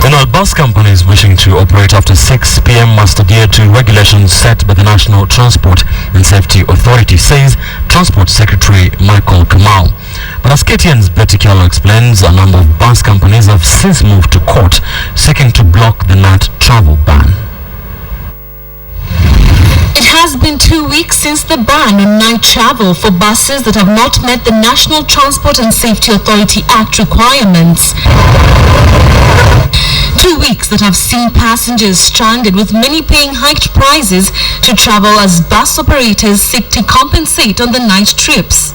All bus companies wishing to operate after 6 p.m. must adhere to regulations set by the National Transport and Safety Authority, says Transport Secretary Michael Kamau. But as KTN's Betty Kyallo explains, a number of bus companies have since moved to court seeking to block the night travel ban. It has been 2 weeks since the ban on night travel for buses that have not met the National Transport and Safety Authority Act requirements. 2 weeks that have seen passengers stranded, with many paying hiked prices to travel as bus operators seek to compensate on the night trips.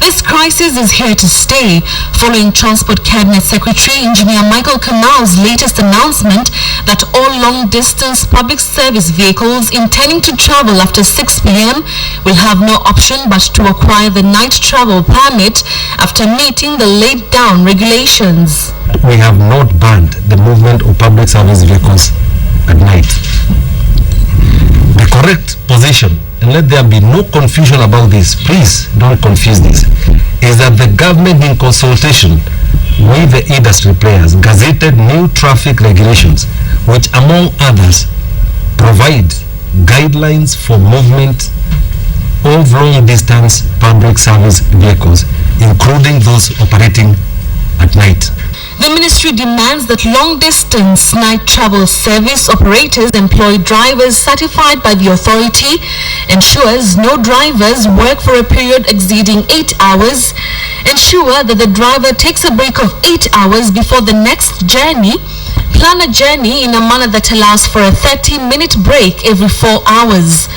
This crisis is here to stay, following Transport Cabinet Secretary Engineer Michael Kamau's latest announcement that all long-distance public service vehicles intending to travel after 6 p.m. will have no option but to acquire the night travel permit after meeting the laid-down regulations. We have not banned the movement of public service vehicles at night. The correct position, and let there be no confusion about this, please don't confuse this, is that the government, in consultation with the industry players, gazetted new traffic regulations which, among others, provide guidelines for movement of long-distance public service vehicles, including those operating at night. The ministry demands that long-distance night travel service operators employ drivers certified by the authority, ensures no drivers work for a period exceeding 8 hours, ensure that the driver takes a break of 8 hours before the next journey, plan a journey in a manner that allows for a 30-minute break every 4 hours.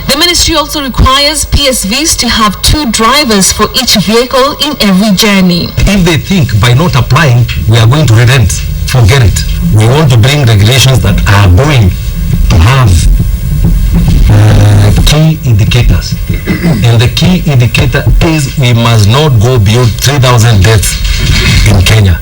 The ministry also requires PSVs to have 2 drivers for each vehicle in every journey. If they think by not applying we are going to relent, forget it. We want to bring regulations that are going to have key indicators. And the key indicator is we must not go beyond 3,000 deaths in Kenya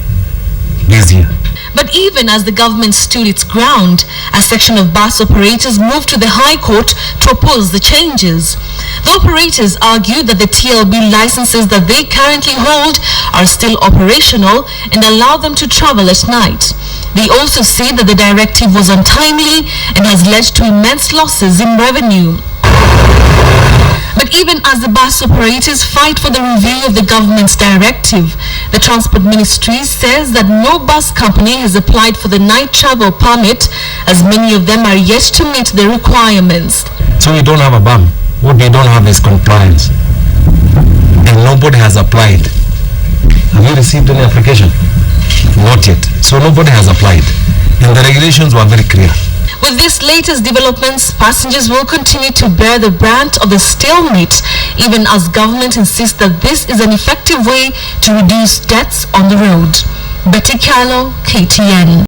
this year. But even as the government stood its ground, a section of bus operators moved to the High Court to oppose the changes. The operators argued that the TLB licenses that they currently hold are still operational and allow them to travel at night. They also say that the directive was untimely and has led to immense losses in revenue. But even as the bus operators fight for the review of the government's directive, the Transport Ministry says that no bus company has applied for the night travel permit, as many of them are yet to meet the requirements. So we don't have a ban. What we don't have is compliance. And nobody has applied. Have you received any application? Not yet. So nobody has applied. And the regulations were very clear. With these latest developments, passengers will continue to bear the brunt of the stalemate, even as government insists that this is an effective way to reduce deaths on the road. Betty Kyallo, KTN.